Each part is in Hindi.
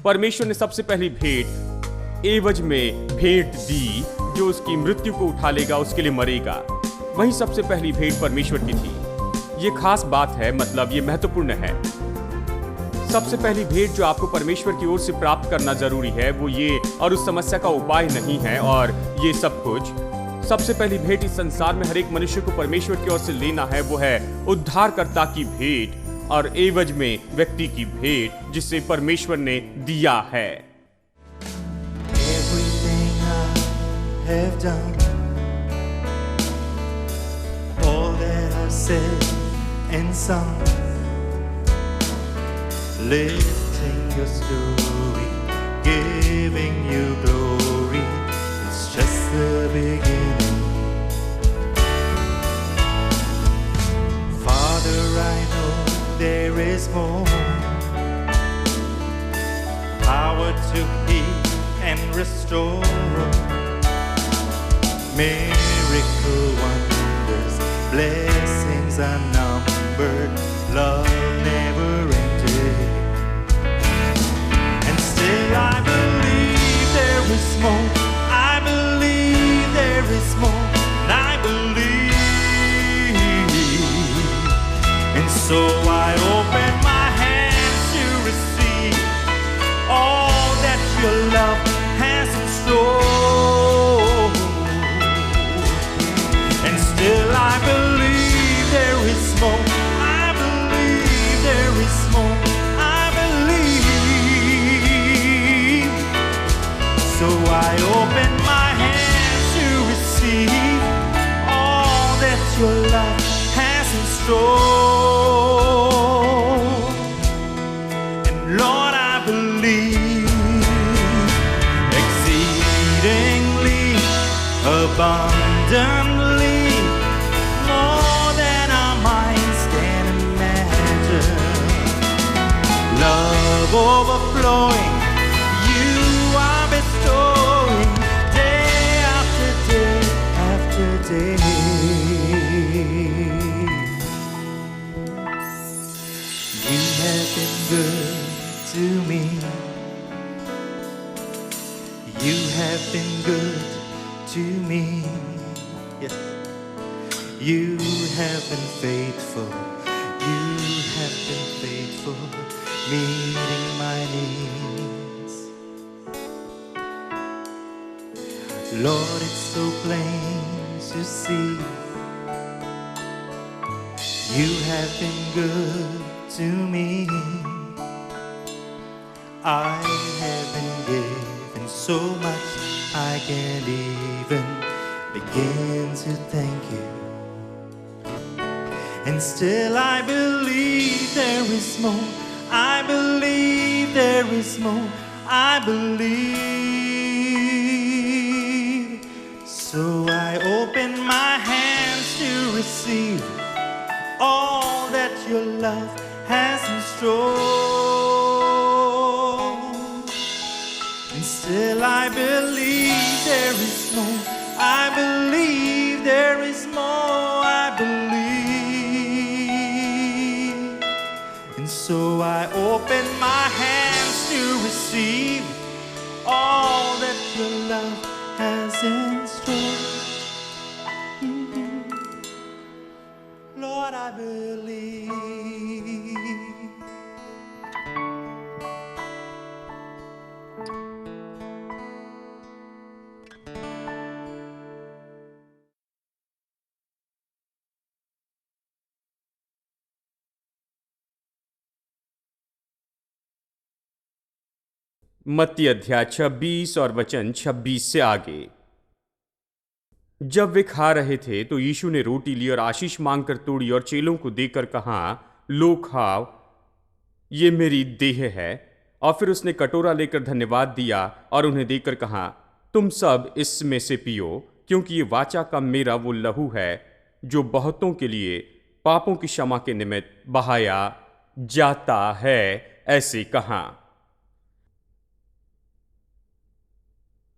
परमेश्वर ने सबसे पहली भेंट एवज में भेंट दी, जो उसकी मृत्यु को उठा लेगा, उसके लिए मरेगा। वही सबसे पहली भेंट परमेश्वर की थी। ये खास बात है, मतलब ये महत्वपूर्ण है। सबसे पहली भेंट जो आपको परमेश्वर की ओर से प्राप्त करना जरूरी है वो ये, और उस समस्या का उपाय नहीं है और ये सब कुछ। सबसे पहली भेंट इस संसार में हर एक मनुष्य को परमेश्वर की ओर से लेना है, वो है उद्धारकर्ता की भेंट और एवज में व्यक्ति की भेंट जिसे परमेश्वर ने दिया है। Everything I have done, all that I've said and sung, lifting your story, giving you glory, it's just the beginning. Father, I know there is more, power to heal and restore, miracle wonders, blessings unnumbered, love never ended. And still I believe there is more, I believe there is more, and I believe. And so I open my hands to receive all that your love has in store. And still I believe there is more, I believe there is more, I believe. So I open my hands to receive all that your love has in store. And Lord, I believe exceedingly abundantly, more than our minds can imagine. Love overflowing, you are bestowing day after day after day. You have been good to me. You have been good to me. Yes. You have been faithful. You have been faithful, meeting my needs. Lord, it's so plain to see. You have been good to me. I have been given so much I can't even begin to thank you. And still I believe there is more, I believe there is more, I believe. So I open my hands to receive all that your love has in store. And still I believe there is more, I believe there is more, I believe. And so I open my hands to receive all that your love has in store. Lord, I believe. मत्ती अध्याय 26 और वचन 26 से आगे। जब वे खा रहे थे तो यीशु ने रोटी ली और आशीष मांगकर तोड़ी और चेलों को देकर कहा, लो खाओ, ये मेरी देह है। और फिर उसने कटोरा लेकर धन्यवाद दिया और उन्हें देकर कहा, तुम सब इसमें से पियो, क्योंकि ये वाचा का मेरा वो लहू है जो बहुतों के लिए पापों की क्षमा के निमित्त बहाया जाता है। ऐसे कहा।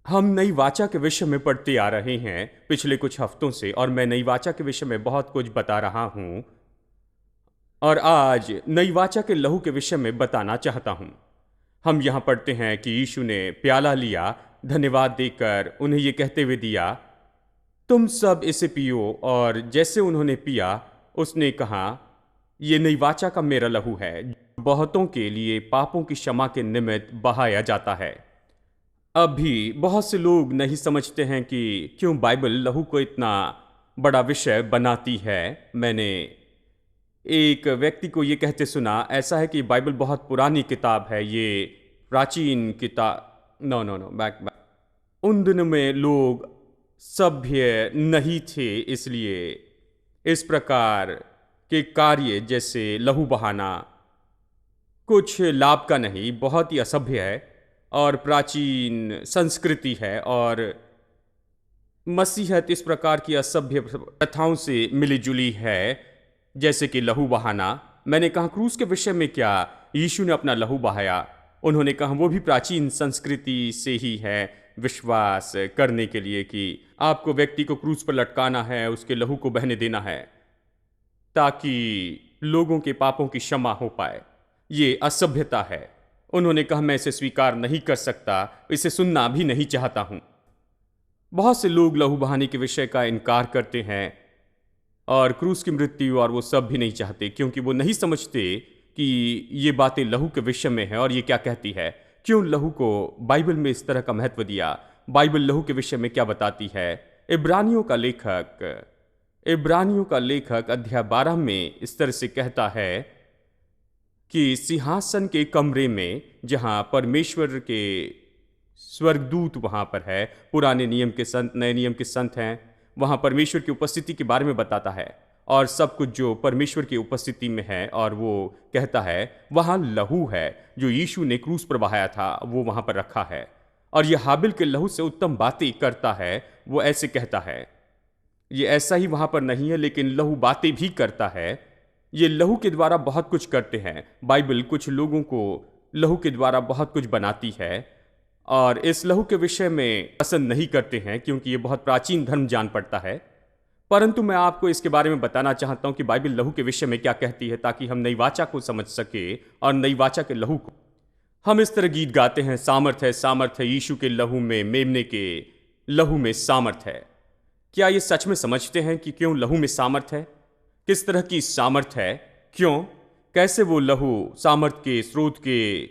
हम नई वाचा के विषय में पढ़ते आ रहे हैं पिछले कुछ हफ्तों से, और मैं नई वाचा के विषय में बहुत कुछ बता रहा हूं, और आज नई वाचा के लहू के विषय में बताना चाहता हूं। हम यहाँ पढ़ते हैं कि यीशु ने प्याला लिया, धन्यवाद देकर उन्हें ये कहते हुए दिया, तुम सब इसे पियो, और जैसे उन्होंने पिया उसने कहा, ये नई वाचा का मेरा लहू है, बहुतों के लिए पापों की क्षमा के निमित्त बहाया जाता है। अब भी बहुत से लोग नहीं समझते हैं कि क्यों बाइबल लहू को इतना बड़ा विषय बनाती है। मैंने एक व्यक्ति को ये कहते सुना, ऐसा है कि बाइबल बहुत पुरानी किताब है, ये प्राचीन किताब, no no no back back, उन दिनों में लोग सभ्य नहीं थे, इसलिए इस प्रकार के कार्य जैसे लहू बहाना कुछ लाभ का नहीं, बहुत ही असभ्य है और प्राचीन संस्कृति है, और मसीहत इस प्रकार की असभ्य प्रथाओं से मिली जुली है, जैसे कि लहू बहाना। मैंने कहा क्रूस के विषय में क्या यीशु ने अपना लहू बहाया? उन्होंने कहा वो भी प्राचीन संस्कृति से ही है, विश्वास करने के लिए कि आपको व्यक्ति को क्रूस पर लटकाना है, उसके लहू को बहने देना है ताकि लोगों के पापों की क्षमा हो पाए। ये असभ्यता है। उन्होंने कहा मैं इसे स्वीकार नहीं कर सकता, इसे सुनना भी नहीं चाहता हूं। बहुत से लोग लहू बहाने के विषय का इनकार करते हैं और क्रूस की मृत्यु और वो सब भी नहीं चाहते, क्योंकि वो नहीं समझते कि ये बातें लहू के विषय में है और ये क्या कहती है। क्यों लहू को बाइबल में इस तरह का महत्व दिया? बाइबल लहू के विषय में क्या बताती है? इब्रानियों का लेखक अध्याय 12 में इस तरह से कहता है कि सिंहासन के कमरे में जहां परमेश्वर के स्वर्गदूत वहां पर है, पुराने नियम के संत, नए नियम के संत हैं, वहां परमेश्वर की उपस्थिति के बारे में बताता है और सब कुछ जो परमेश्वर की उपस्थिति में है, और वो कहता है वहां लहू है जो यीशु ने क्रूस पर बहाया था, वो वहां पर रखा है, और ये हाबिल के लहू से उत्तम बातें करता है। वो ऐसे कहता है, ये ऐसा ही वहां पर नहीं है, लेकिन लहू बातें भी करता है। ये लहू के द्वारा बहुत कुछ करते हैं। बाइबल कुछ लोगों को लहू के द्वारा बहुत कुछ बनाती है और इस लहू के विषय में पसंद नहीं करते हैं, क्योंकि ये बहुत प्राचीन धर्म जान पड़ता है। परंतु मैं आपको इसके बारे में बताना चाहता हूं कि बाइबल लहू के विषय में क्या कहती है, ताकि हम नई वाचा को समझ सके और नई वाचा के लहू को। हम इस तरह गीत गाते हैं, सामर्थ है यीशु के लहू में, मेमने के लहू में सामर्थ है। क्या ये सच में समझते हैं कि क्यों लहू में सामर्थ है? किस तरह की सामर्थ है? क्यों, कैसे वो लहू सामर्थ के स्रोत के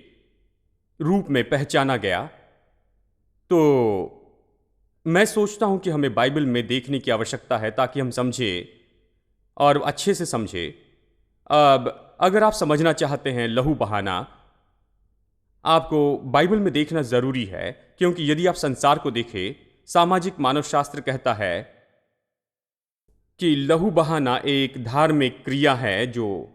रूप में पहचाना गया? तो मैं सोचता हूं कि हमें बाइबल में देखने की आवश्यकता है ताकि हम समझें और अच्छे से समझें। अब अगर आप समझना चाहते हैं लहू बहाना, आपको बाइबल में देखना जरूरी है, क्योंकि यदि आप संसार को देखें, सामाजिक मानवशास्त्र कहता है कि लहू बहाना एक धार्मिक क्रिया है जो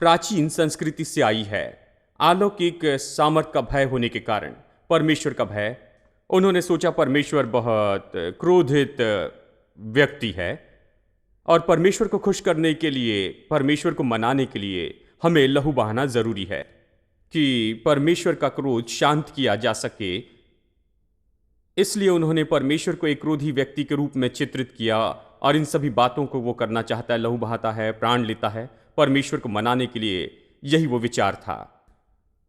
प्राचीन संस्कृति से आई है। अलौकिक सामर्थ का भय होने के कारण, परमेश्वर का भय, उन्होंने सोचा परमेश्वर बहुत क्रोधित व्यक्ति है और परमेश्वर को खुश करने के लिए, परमेश्वर को मनाने के लिए हमें लहू बहाना जरूरी है कि परमेश्वर का क्रोध शांत किया जा सके। इसलिए उन्होंने परमेश्वर को एक क्रोधी व्यक्ति के रूप में चित्रित किया और इन सभी बातों को वो करना चाहता है, लहू बहाता है, प्राण लेता है परमेश्वर को मनाने के लिए। यही वो विचार था।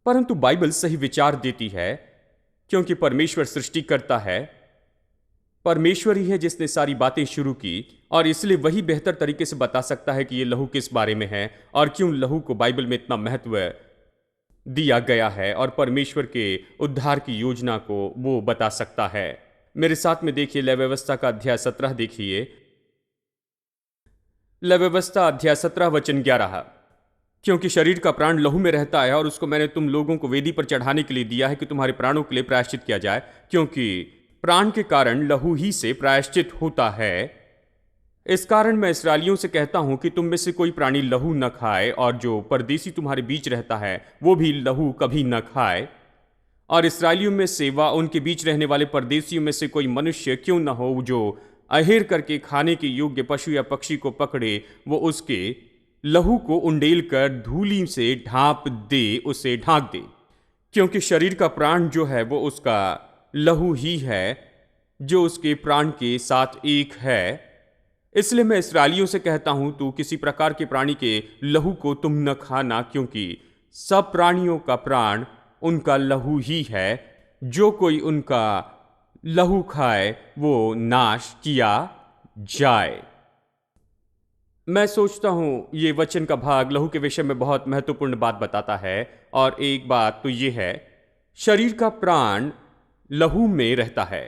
परंतु बाइबल सही विचार देती है, क्योंकि परमेश्वर सृष्टि करता है, परमेश्वर ही है जिसने सारी बातें शुरू की, और इसलिए वही बेहतर तरीके से बता सकता है कि ये लहू किस बारे में है और क्यों लहू को बाइबल में इतना महत्व दिया गया है, और परमेश्वर के उद्धार की योजना को वो बता सकता है। मेरे साथ में देखिए लय व्यवस्था का अध्याय 17 देखिए। लय व्यवस्था अध्याय 17 वचन 11, क्योंकि शरीर का प्राण लहू में रहता है और उसको मैंने तुम लोगों को वेदी पर चढ़ाने के लिए दिया है कि तुम्हारे प्राणों के लिए प्रायश्चित किया जाए, क्योंकि प्राण के कारण लहू ही से प्रायश्चित होता है। इस कारण मैं इस्राएलियों से कहता हूं कि तुम में से कोई प्राणी लहू न खाए, और जो परदेशी तुम्हारे बीच रहता है वो भी लहू कभी न खाए। और इस्राएलियों में से व उनके बीच रहने वाले परदेशियों में से कोई मनुष्य क्यों न हो जो अहेर करके खाने के योग्य पशु या पक्षी को पकड़े, वो उसके लहू को उंडेल कर धूली से ढांप दे, उसे ढांक दे, क्योंकि शरीर का प्राण जो है वो उसका लहू ही है जो उसके प्राण के साथ एक है। इसलिए मैं इस्राएलियों से कहता हूं, तू किसी प्रकार के प्राणी के लहू को तुम न खाना, क्योंकि सब प्राणियों का प्राण उनका लहू ही है। जो कोई उनका लहू खाए वो नाश किया जाए। मैं सोचता हूं ये वचन का भाग लहू के विषय में बहुत महत्वपूर्ण बात बताता है। और एक बात तो ये है, शरीर का प्राण लहू में रहता है।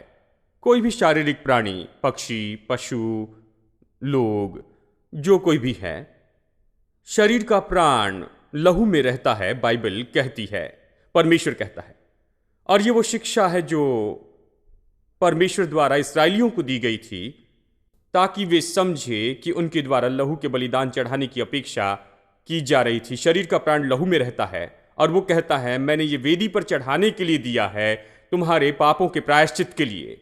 कोई भी शारीरिक प्राणी, पक्षी, पशु, लोग, जो कोई भी है, शरीर का प्राण लहू में रहता है, बाइबल कहती है, परमेश्वर कहता है। और ये वो शिक्षा है जो परमेश्वर द्वारा इस्राएलियों को दी गई थी ताकि वे समझे कि उनके द्वारा लहू के बलिदान चढ़ाने की अपेक्षा की जा रही थी। शरीर का प्राण लहू में रहता है और वो कहता है मैंने ये वेदी पर चढ़ाने के लिए दिया है, तुम्हारे पापों के प्रायश्चित के लिए।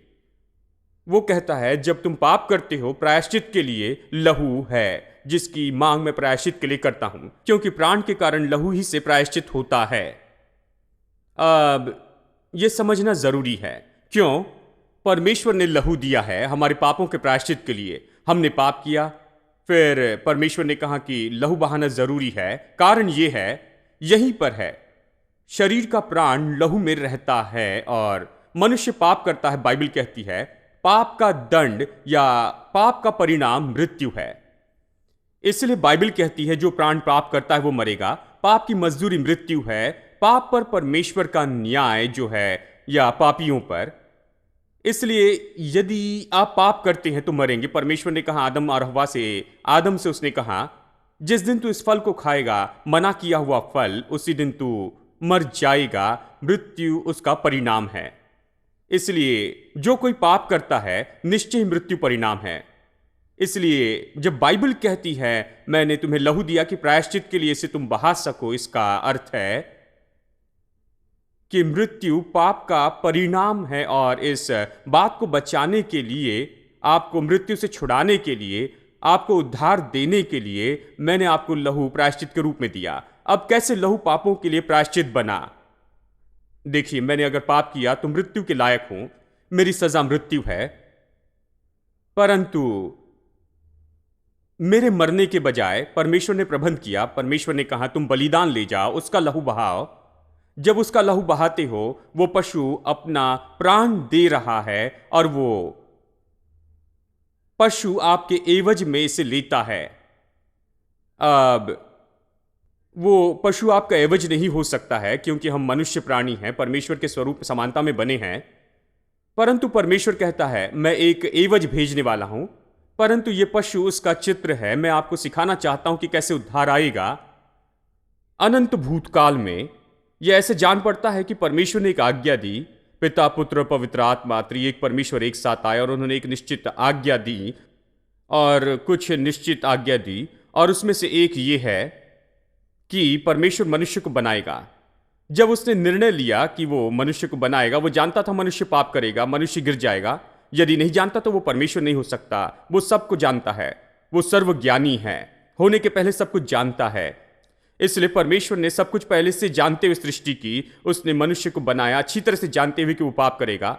वो कहता है जब तुम पाप करते हो, प्रायश्चित के लिए लहू है जिसकी मांग मैं प्रायश्चित के लिए करता हूं, क्योंकि प्राण के कारण लहू ही से प्रायश्चित होता है। अब यह समझना जरूरी है, क्यों? परमेश्वर ने लहू दिया है हमारे पापों के प्रायश्चित के लिए। हमने पाप किया, फिर परमेश्वर ने कहा कि लहू बहाना जरूरी है। कारण यह है, यहीं पर है, शरीर का प्राण लहू में रहता है और मनुष्य पाप करता है। बाइबल कहती है पाप का दंड या पाप का परिणाम मृत्यु है। इसलिए बाइबल कहती है जो प्राण पाप करता है वो मरेगा। पाप की मजदूरी मृत्यु है। पाप पर परमेश्वर का न्याय जो है या पापियों पर। इसलिए यदि आप पाप करते हैं तो मरेंगे। परमेश्वर ने कहा आदम से उसने कहा जिस दिन तू इस फल को खाएगा, मना किया हुआ फल, उसी दिन तू मर जाएगा। मृत्यु उसका परिणाम है। इसलिए जो कोई पाप करता है निश्चय ही मृत्यु परिणाम है। इसलिए जब बाइबल कहती है मैंने तुम्हें लहू दिया कि प्रायश्चित के लिए इसे तुम बहा सको, इसका अर्थ है कि मृत्यु पाप का परिणाम है। और इस बात को बचाने के लिए, आपको मृत्यु से छुड़ाने के लिए, आपको उद्धार देने के लिए मैंने आपको लहू प्रायश्चित के रूप में दिया। अब कैसे लहू पापों के लिए प्रायश्चित बना? देखिए, मैंने अगर पाप किया तो मृत्यु के लायक हूं, मेरी सजा मृत्यु है। परंतु मेरे मरने के बजाय परमेश्वर ने प्रबंध किया। परमेश्वर ने कहा तुम बलिदान ले जाओ, उसका लहू बहाओ। जब उसका लहू बहाते हो, वो पशु अपना प्राण दे रहा है और वो पशु आपके एवज में इसे लेता है। अब वो पशु आपका एवज नहीं हो सकता है, क्योंकि हम मनुष्य प्राणी हैं, परमेश्वर के स्वरूप समानता में बने हैं। परंतु परमेश्वर कहता है मैं एक एवज भेजने वाला हूं, परंतु ये पशु उसका चित्र है। मैं आपको सिखाना चाहता हूं कि कैसे उद्धार आएगा। अनंत भूतकाल में यह ऐसे जान पड़ता है कि परमेश्वर ने एक आज्ञा दी, पिता, पुत्र, पवित्र आत्मा, त्रिएक परमेश्वर एक साथ आए और उन्होंने एक निश्चित आज्ञा दी और कुछ निश्चित आज्ञा दी। और उसमें से एक ये है कि परमेश्वर मनुष्य को बनाएगा। जब उसने निर्णय लिया कि वो मनुष्य को बनाएगा, वो जानता था मनुष्य पाप करेगा, मनुष्य गिर जाएगा। यदि नहीं जानता तो वो परमेश्वर नहीं हो सकता। वो सब कुछ जानता है, वो सर्वज्ञानी है, होने के पहले सब कुछ जानता है। इसलिए परमेश्वर ने सब कुछ पहले से जानते हुए सृष्टि की। उसने मनुष्य को बनाया अच्छी तरह से जानते हुए कि वो पाप करेगा,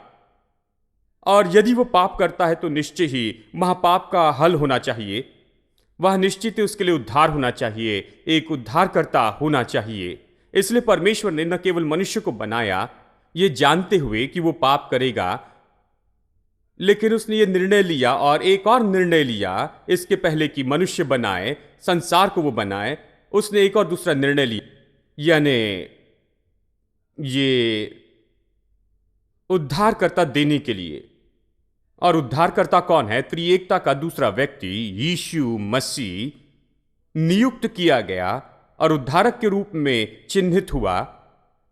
और यदि वो पाप करता है तो निश्चय ही महापाप का हल होना चाहिए। वह निश्चित ही उसके लिए उद्धार होना चाहिए, एक उद्धारकर्ता होना चाहिए। इसलिए परमेश्वर ने न केवल मनुष्य को बनाया ये जानते हुए कि वो पाप करेगा, लेकिन उसने ये निर्णय लिया और एक और निर्णय लिया इसके पहले कि मनुष्य बनाए, संसार को वो बनाए। उसने एक और दूसरा निर्णय लिया, यानी ये उद्धारकर्ता देने के लिए। और उद्धारकर्ता कौन है? त्रिएकता का दूसरा व्यक्ति यीशु मसीह नियुक्त किया गया और उद्धारक के रूप में चिन्हित हुआ।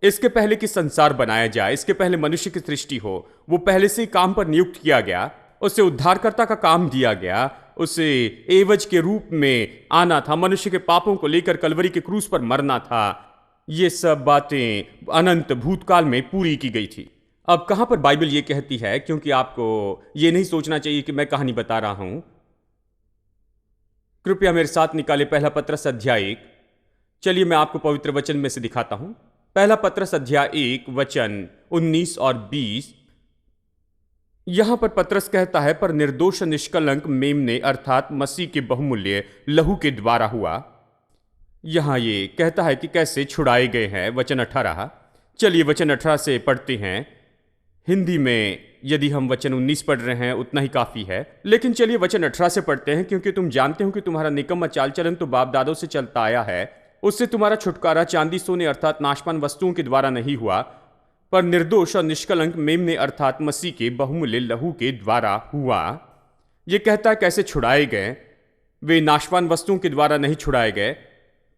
इसके पहले कि संसार बनाया जाए, इसके पहले मनुष्य की सृष्टि हो, वो पहले से ही काम पर नियुक्त किया गया। उसे उद्धारकर्ता का काम दिया गया। उसे एवज के रूप में आना था, मनुष्य के पापों को लेकर कलवरी के क्रूस पर मरना था। ये सब बातें अनंत भूतकाल में पूरी की गई थी। अब कहां पर बाइबल ये कहती है, क्योंकि आपको ये नहीं सोचना चाहिए कि मैं कहानी बता रहा हूं। कृपया मेरे साथ निकाले पहला पत्रस अध्याय 1। चलिए मैं आपको पवित्र वचन में से दिखाता हूं। पहला पत्रस अध्याय 1 वचन 19 और 20। यहां पर पत्रस कहता है पर निर्दोष निष्कलंक मेमने अर्थात मसीह के बहुमूल्य लहू के द्वारा हुआ। यहां ये कहता है कि कैसे छुड़ाए गए हैं। वचन 18, चलिए वचन 18 से पढ़ते हैं। हिंदी में यदि हम वचन 19 पढ़ रहे हैं उतना ही काफ़ी है, लेकिन चलिए वचन 18 से पढ़ते हैं, क्योंकि तुम जानते हो कि तुम्हारा निकम्मा चाल चलन तो बाप दादों से चलता आया है। उससे तुम्हारा छुटकारा चांदी सोने अर्थात नाशवान वस्तुओं के द्वारा नहीं हुआ, पर निर्दोष और निष्कलंक मेमने अर्थात मसीह के बहुमूल्य लहू के द्वारा हुआ। ये कहता है कैसे छुड़ाए गए। वे नाशवान वस्तुओं के द्वारा नहीं छुड़ाए गए,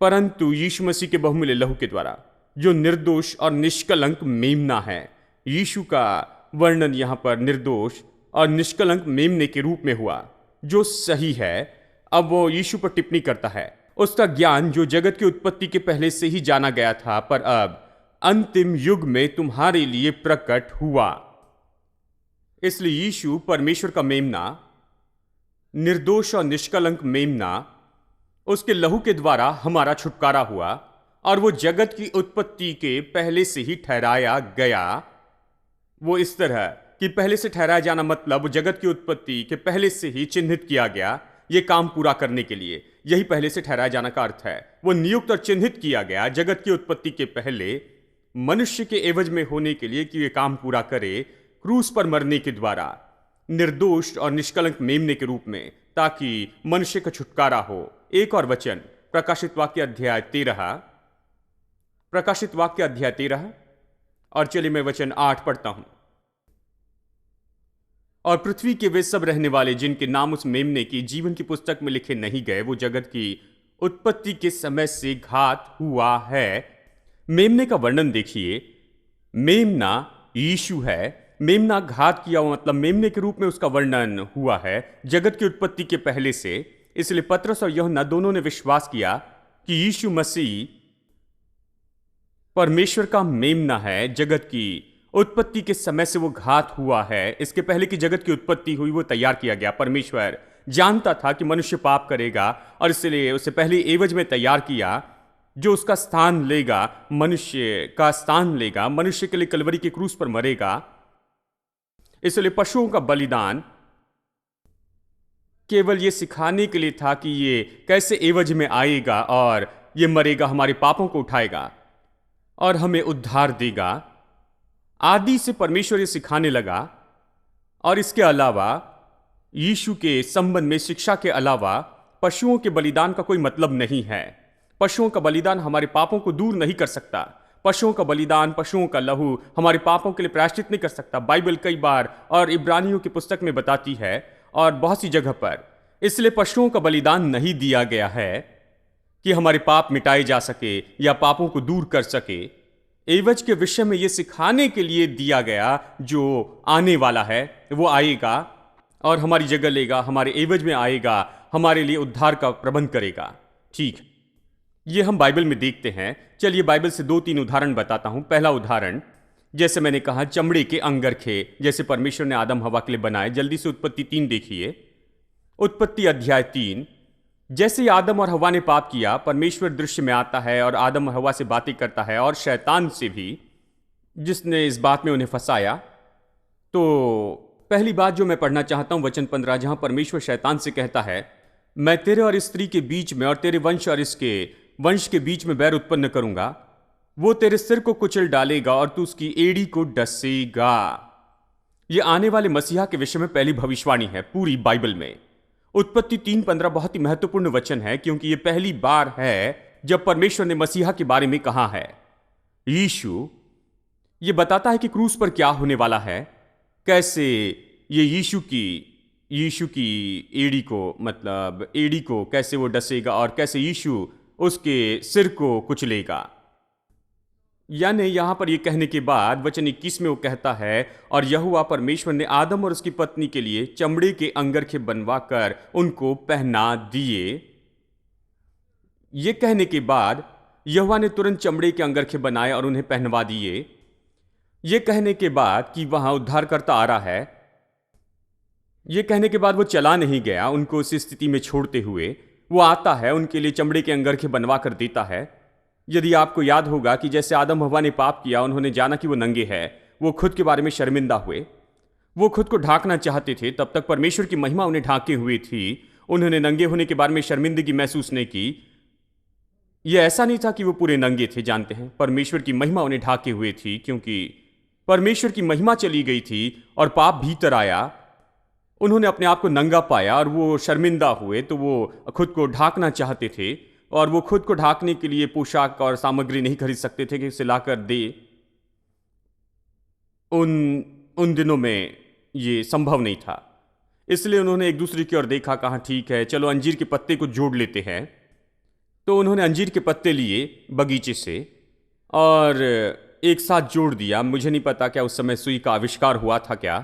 परंतु यीशु मसीह के बहुमूल्य लहू के द्वारा, जो निर्दोष और निष्कलंक मेमना है। यीशु का वर्णन यहां पर निर्दोष और निष्कलंक मेमने के रूप में हुआ, जो सही है। अब वो यीशु पर टिप्पणी करता है, उसका ज्ञान जो जगत की उत्पत्ति के पहले से ही जाना गया था, पर अब अंतिम युग में तुम्हारे लिए प्रकट हुआ। इसलिए यीशु परमेश्वर का मेमना, निर्दोष और निष्कलंक मेमना, उसके लहू के द्वारा हमारा छुटकारा हुआ, और वो जगत की उत्पत्ति के पहले से ही ठहराया गया। वो इस तरह कि पहले से ठहराया जाना मतलब वो जगत की उत्पत्ति के पहले से ही चिन्हित किया गया ये काम पूरा करने के लिए। यही पहले से ठहराया जाना का अर्थ है। वो नियुक्त और चिन्हित किया गया जगत की उत्पत्ति के पहले मनुष्य के एवज में होने के लिए कि ये काम पूरा करे क्रूस पर मरने के द्वारा, निर्दोष और निष्कलंक मेमने के रूप में, ताकि मनुष्य का छुटकारा हो। एक और वचन प्रकाशित वाक्य अध्याय 13 और चलिए मैं वचन 8 पढ़ता हूं। और पृथ्वी के वे सब रहने वाले जिनके नाम उस मेमने की जीवन की पुस्तक में लिखे नहीं गए, वो जगत की उत्पत्ति के समय से घात हुआ है। मेमने का वर्णन देखिए। मेमना यीशु है। मेमना घात किया हुआ मतलब मेमने के रूप में उसका वर्णन हुआ है जगत की उत्पत्ति के पहले से। इसलिए पतरस और यूहन्ना दोनों ने विश्वास किया कि यीशु मसीह परमेश्वर का मेमना है। जगत की उत्पत्ति के समय से वो घात हुआ है। इसके पहले की जगत की उत्पत्ति हुई वो तैयार किया गया। परमेश्वर जानता था कि मनुष्य पाप करेगा और इसलिए उसे पहले एवज में तैयार किया जो उसका स्थान लेगा, मनुष्य का स्थान लेगा, मनुष्य के लिए कलवरी के क्रूस पर मरेगा। इसलिए पशुओं का बलिदान केवल ये सिखाने के लिए था कि ये कैसे एवज में आएगा और ये मरेगा, हमारे पापों को उठाएगा और हमें उद्धार देगा। आदि से परमेश्वर ये सिखाने लगा। और इसके अलावा यीशु के संबंध में शिक्षा के अलावा पशुओं के बलिदान का कोई मतलब नहीं है। पशुओं का बलिदान हमारे पापों को दूर नहीं कर सकता। पशुओं का बलिदान, पशुओं का लहू हमारे पापों के लिए प्रायश्चित नहीं कर सकता। बाइबल कई बार और इब्रानियों की पुस्तक में बताती है और बहुत सी जगह पर। इसलिए पशुओं का बलिदान नहीं दिया गया है कि हमारे पाप मिटाए जा सके या पापों को दूर कर सके। एवज के विषय में यह सिखाने के लिए दिया गया जो आने वाला है वो आएगा और हमारी जगह लेगा, हमारे एवज में आएगा, हमारे लिए उद्धार का प्रबंध करेगा। ठीक, ये हम बाइबल में देखते हैं। चलिए बाइबल से 2-3 उदाहरण बताता हूं। पहला उदाहरण, जैसे मैंने कहा, चमड़े के अंगरखे जैसे परमेश्वर ने आदम हवा के लिए बनाए। जल्दी से उत्पत्ति 3 देखिए। उत्पत्ति अध्याय 3। जैसे ही आदम और हवा ने पाप किया, परमेश्वर दृश्य में आता है और आदम और हवा से बातें करता है और शैतान से भी, जिसने इस बात में उन्हें फंसाया। तो पहली बात जो मैं पढ़ना चाहता हूं वचन 15, जहां परमेश्वर शैतान से कहता है, मैं तेरे और इस स्त्री के बीच में और तेरे वंश और इसके वंश के बीच में बैर उत्पन्न करूंगा। वो तेरे सिर को कुचल डालेगा और तू उसकी एड़ी को डसेगा। यह आने वाले मसीहा के विषय में पहली भविष्यवाणी है पूरी बाइबल में। उत्पत्ति 3:15 बहुत ही महत्वपूर्ण वचन है क्योंकि यह पहली बार है जब परमेश्वर ने मसीहा के बारे में कहा है। यीशु यह बताता है कि क्रूस पर क्या होने वाला है, कैसे ये यीशु की एड़ी को, मतलब एड़ी को कैसे वो डसेगा और कैसे यीशु उसके सिर को कुचलेगा। यानी यहां पर यह कहने के बाद वचन 21 में वो कहता है, और यहोवा परमेश्वर ने आदम और उसकी पत्नी के लिए चमड़े के अंगरखे बनवा कर उनको पहना दिए। यह कहने के बाद यहोवा ने तुरंत चमड़े के अंगरखे बनाए और उन्हें पहनवा दिए। यह कहने के बाद कि वहां उद्धारकर्ता आ रहा है, यह कहने के बाद वो चला नहीं गया उनको उस स्थिति में छोड़ते हुए। वो आता है, उनके लिए चमड़े के अंगरखे बनवा कर देता है। यदि आपको याद होगा कि जैसे आदम हवा ने पाप किया, उन्होंने जाना कि वो नंगे हैं, वो खुद के बारे में शर्मिंदा हुए, वो खुद को ढांकना चाहते थे। तब तक परमेश्वर की महिमा उन्हें ढांके हुई थी। उन्होंने नंगे होने के बारे में शर्मिंदगी महसूस नहीं की। यह ऐसा नहीं था कि वो पूरे नंगे थे, जानते हैं, परमेश्वर की महिमा उन्हें ढाके हुए थी, क्योंकि परमेश्वर की महिमा चली गई थी और पाप भीतर आया। उन्होंने अपने आप को नंगा पाया और वो शर्मिंदा हुए, तो वो खुद को ढाकना चाहते थे और वो खुद को ढाकने के लिए पोशाक और सामग्री नहीं खरीद सकते थे कि उसे लाकर दे। उन दिनों में ये संभव नहीं था, इसलिए उन्होंने एक दूसरे की ओर देखा, कहा ठीक है चलो अंजीर के पत्ते को जोड़ लेते हैं। तो उन्होंने अंजीर के पत्ते लिए बगीचे से और एक साथ जोड़ दिया। मुझे नहीं पता क्या उस समय सुई का आविष्कार हुआ था क्या,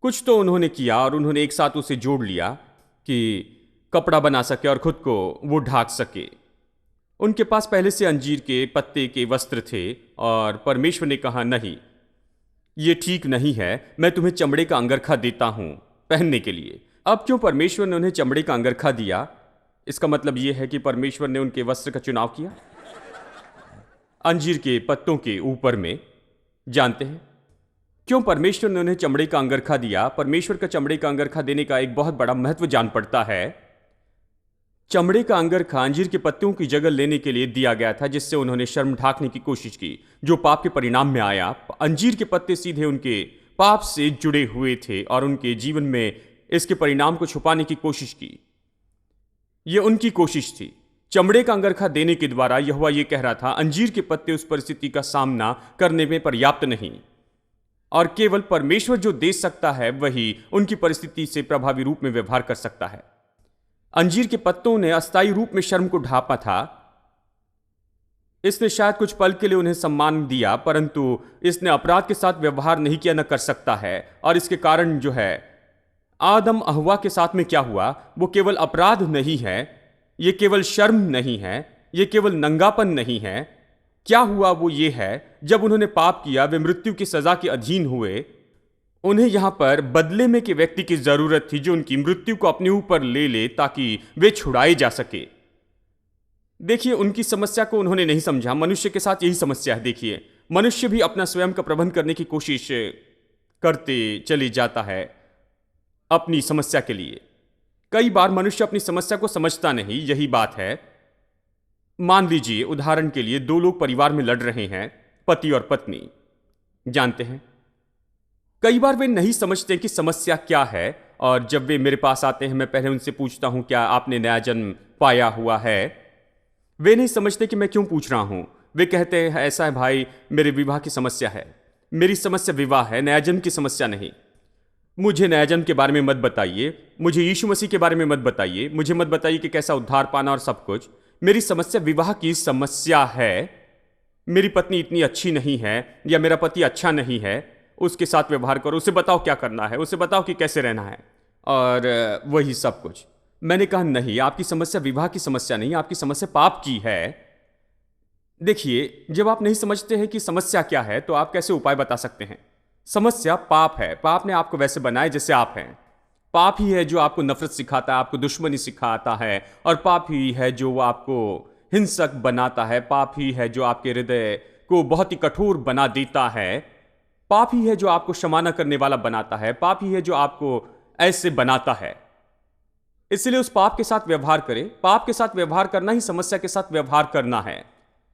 कुछ तो उन्होंने किया और उन्होंने एक साथ उसे जोड़ लिया कि कपड़ा बना सके और खुद को वो ढाक सके। उनके पास पहले से अंजीर के पत्ते के वस्त्र थे और परमेश्वर ने कहा नहीं, ये ठीक नहीं है, मैं तुम्हें चमड़े का अंगरखा देता हूं पहनने के लिए। अब क्यों परमेश्वर ने उन्हें चमड़े का अंगरखा दिया? इसका मतलब यह है कि परमेश्वर ने उनके वस्त्र का चुनाव किया अंजीर के पत्तों के ऊपर में। जानते हैं क्यों परमेश्वर ने उन्हें चमड़े का अंगरखा दिया? परमेश्वर का चमड़े का अंगरखा देने का एक बहुत बड़ा महत्व जान पड़ता है। चमड़े का अंगरखा अंजीर के पत्तों की जगह लेने के लिए दिया गया था, जिससे उन्होंने शर्म ढाकने की कोशिश की, जो पाप के परिणाम में आया। अंजीर के पत्ते सीधे उनके पाप से जुड़े हुए थे और उनके जीवन में इसके परिणाम को छुपाने की कोशिश की। यह उनकी कोशिश थी। चमड़े का अंगरखा देने के द्वारा यहोवा यह कह रहा था, अंजीर के पत्ते उस परिस्थिति का सामना करने में पर्याप्त नहीं और केवल परमेश्वर जो दे सकता है वही उनकी परिस्थिति से प्रभावी रूप में व्यवहार कर सकता है। अंजीर के पत्तों ने अस्थायी रूप में शर्म को ढांपा था। इसने शायद कुछ पल के लिए उन्हें सम्मान दिया, परंतु इसने अपराध के साथ व्यवहार नहीं किया, न कर सकता है। और इसके कारण जो है आदम हव्वा के साथ में क्या हुआ, वो केवल अपराध नहीं है, ये केवल शर्म नहीं है, ये केवल नंगापन नहीं है। क्या हुआ वो ये है, जब उन्होंने पाप किया वे मृत्यु की सजा के अधीन हुए। उन्हें यहां पर बदले में के व्यक्ति की जरूरत थी जो उनकी मृत्यु को अपने ऊपर ले ले ताकि वे छुड़ाए जा सके। देखिए, उनकी समस्या को उन्होंने नहीं समझा। मनुष्य के साथ यही समस्या है। देखिए, मनुष्य भी अपना स्वयं का प्रबंध करने की कोशिश करते चले जाता है अपनी समस्या के लिए। कई बार मनुष्य अपनी समस्या को समझता नहीं, यही बात है। मान लीजिए उदाहरण के लिए दो लोग परिवार में लड़ रहे हैं, पति और पत्नी। जानते हैं कई बार वे नहीं समझते कि समस्या क्या है, और जब वे मेरे पास आते हैं मैं पहले उनसे पूछता हूं क्या आपने नया जन्म पाया हुआ है। वे नहीं समझते कि मैं क्यों पूछ रहा हूं। वे कहते हैं ऐसा है भाई, मेरे विवाह की समस्या है। मेरी समस्या विवाह है, नया जन्म की समस्या नहीं। मुझे नया जन्म के बारे में मत बताइए, मुझे यीशु मसीह के बारे में मत बताइए, मुझे मत बताइए कि कैसा उद्धार पाना और सब कुछ। मेरी समस्या विवाह की समस्या है। मेरी पत्नी इतनी अच्छी नहीं है या मेरा पति अच्छा नहीं है, उसके साथ व्यवहार करो, उसे बताओ क्या करना है, उसे बताओ कि कैसे रहना है, और वही सब कुछ। मैंने कहा नहीं, आपकी समस्या विवाह की समस्या नहीं, आपकी समस्या पाप की है। देखिए, जब आप नहीं समझते हैं कि समस्या क्या है तो आप कैसे उपाय बता सकते हैं। समस्या पाप है। पाप ने आपको वैसे बनाया जैसे आप हैं। पाप ही है जो आपको नफरत सिखाता है, आपको दुश्मनी सिखाता है, और पाप ही है जो आपको हिंसक बनाता है। पाप ही है जो आपके हृदय को बहुत ही कठोर बना देता है। पाप ही है जो आपको क्षमा न करने वाला बनाता है। पाप ही है जो आपको ऐसे बनाता है। इसलिए उस पाप के साथ व्यवहार करें। पाप के साथ व्यवहार करना ही समस्या के साथ व्यवहार करना है,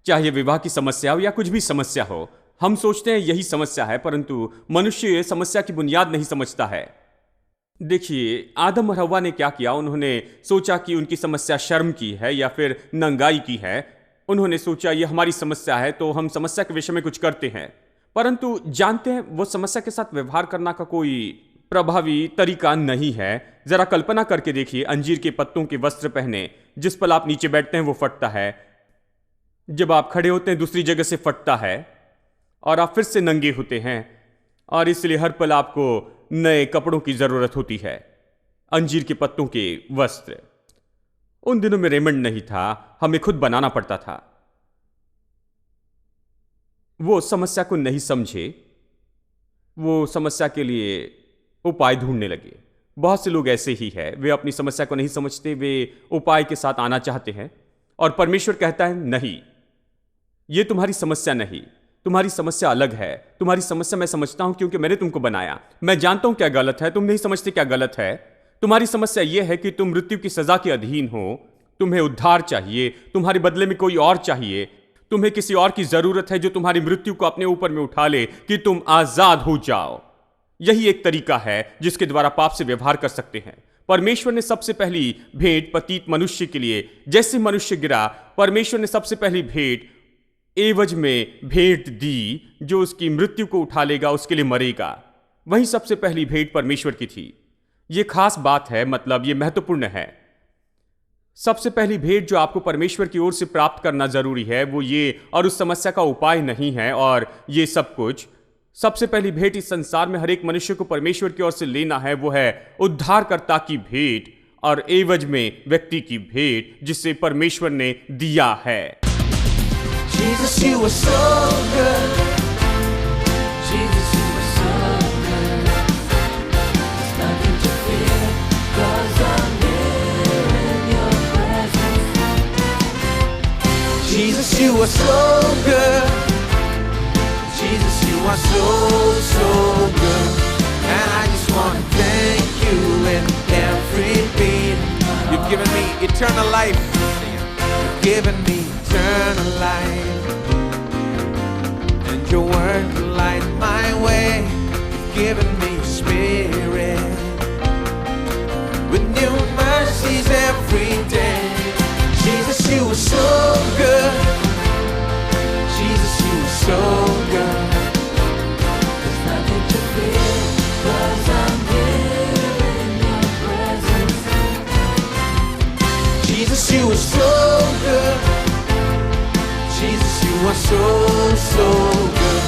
चाहे विवाह की समस्या हो या कुछ भी समस्या हो। हम सोचते हैं यही समस्या है, परंतु मनुष्य समस्या की बुनियाद नहीं समझता है। देखिए, आदम और हव्वा ने क्या किया, उन्होंने सोचा कि उनकी समस्या शर्म की है या फिर नंगाई की है। उन्होंने सोचा ये हमारी समस्या है तो हम समस्या के विषय में कुछ करते हैं, परंतु जानते हैं वो समस्या के साथ व्यवहार करना का कोई प्रभावी तरीका नहीं है। जरा कल्पना करके देखिए, अंजीर के पत्तों के वस्त्र पहने, जिस पल आप नीचे बैठते हैं वो फटता है, जब आप खड़े होते हैं दूसरी जगह से फटता है, और आप फिर से नंगे होते हैं, और इसलिए हर पल आपको नए कपड़ों की जरूरत होती है। अंजीर के पत्तों के वस्त्र। उन दिनों में रेमंड नहीं था, हमें खुद बनाना पड़ता था। वो समस्या को नहीं समझे, वो समस्या के लिए उपाय ढूंढने लगे। बहुत से लोग ऐसे ही है, वे अपनी समस्या को नहीं समझते, वे उपाय के साथ आना चाहते हैं, और परमेश्वर कहता है नहीं, ये तुम्हारी समस्या नहीं, तुम्हारी समस्या अलग है। तुम्हारी समस्या मैं समझता हूं क्योंकि मैंने तुमको बनाया। मैं जानता हूं क्या गलत है, तुम नहीं समझते क्या गलत है। तुम्हारी समस्या यह है कि तुम मृत्यु की सजा के अधीन हो। तुम्हें उद्धार चाहिए, तुम्हारे बदले में कोई और चाहिए, तुम्हें किसी और की जरूरत है जो तुम्हारी मृत्यु को अपने ऊपर में उठा ले कि तुम आजाद हो जाओ। यही एक तरीका है जिसके द्वारा पाप से व्यवहार कर सकते हैं। परमेश्वर ने सबसे पहली भेंट पतित मनुष्य के लिए, जैसे मनुष्य गिरा, परमेश्वर ने सबसे पहली भेंट एवज में भेंट दी जो उसकी मृत्यु को उठा लेगा, उसके लिए मरेगा। वही सबसे पहली भेंट परमेश्वर की थी। यह खास बात है, मतलब यह महत्वपूर्ण है। सबसे पहली भेंट जो आपको परमेश्वर की ओर से प्राप्त करना जरूरी है वो ये, और उस समस्या का उपाय नहीं है और ये सब कुछ। सबसे पहली भेंट इस संसार में हर एक मनुष्य को परमेश्वर की ओर से लेना है, वो है उद्धारकर्ता की भेंट और एवज में व्यक्ति की भेंट जिसे परमेश्वर ने दिया है। Jesus, you were so good. Jesus, you were so good. There's nothing to fear, 'cause I'm here in your presence. Jesus, you were so good. Jesus, you are so, so good. And I just want to thank you in every beat. You've given me eternal life. You've given me eternal life. And your word will light my way. You've given me spirit with new mercies every day. Jesus, you are so good. Jesus, you are so good. There's nothing to fear, 'cause I'm here in your presence. Jesus, you are so good. Jesus, you are so, so good.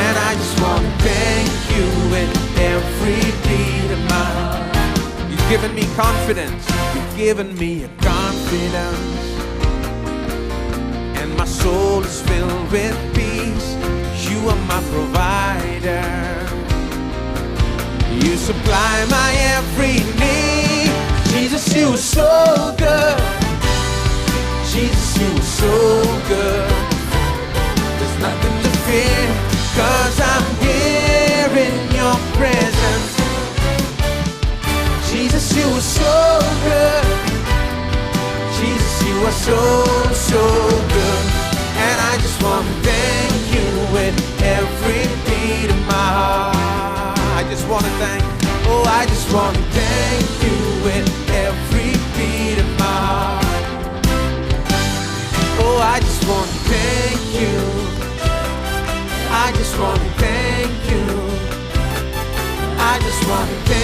And I just want to thank you in every beat of my heart. You've given me confidence. You've given me a confidence. And my soul is filled with peace. You are my provider. You supply my every need. Jesus, you are so good. Jesus, you are so good. There's nothing to fear, 'cause I'm here in your presence. Jesus, you are so good. Jesus, you are so, so good. And I just want to thank you with every beat of my heart. I just want to thank, oh, I just want to thank you with every beat of my heart. Oh, I just want to thank you. I just want to thank you. I just want to thank you.